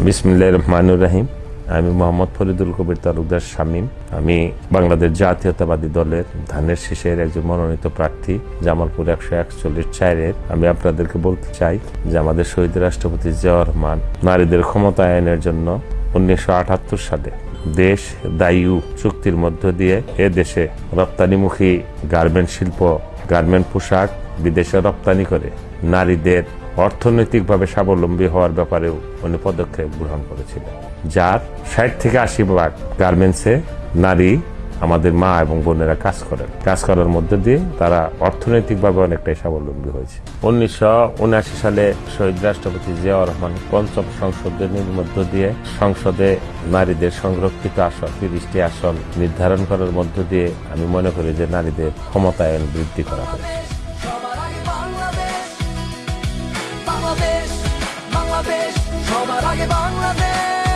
বিসমিল্লাহির রহমানির রহিম। আমি মোহাম্মদ ফরিদুল কবির তালুকদার শামীম। আমি বাংলাদেশ জাতীয়তাবাদী দলের ধানের শীষের একজন মনোনীত প্রার্থী, জামালপুর 141-4-এর। আমি আপনাদেরকে বলতে চাই যে আমাদের শহীদ রাষ্ট্রপতি জিয়াউর রহমান নারীদের ক্ষমতায়নের জন্য 1978 সালে দেশ দায়ু চুক্তির মধ্য দিয়ে এ দেশে রপ্তানিমুখী গার্মেন্ট শিল্প, গার্মেন্ট পোশাক বিদেশে রপ্তানি করে নারীদের অর্থনৈতিকভাবে স্বাবলম্বী হওয়ার ব্যাপারেও উনি পদক্ষেপ গ্রহণ করেছিলেন, যার 60-80% গার্মেন্টসে নারী আমাদের মা এবং বোনেরা কাজ করার মধ্যে দিয়ে তারা অর্থনৈতিকভাবে অনেকটাই স্বাবলম্বী হয়েছে। 1979 সালে শহীদ রাষ্ট্রপতি জিয়াউর রহমান পঞ্চম সংশোধনীর মধ্য দিয়ে সংসদে নারীদের সংরক্ষিত আসন 30টি আসন নির্ধারণ করার মধ্য দিয়ে আমি মনে করি যে নারীদের ক্ষমতায়ন বৃদ্ধি করা হয়েছে। বাংলাদেশ সবার আগে বাংলাদেশ।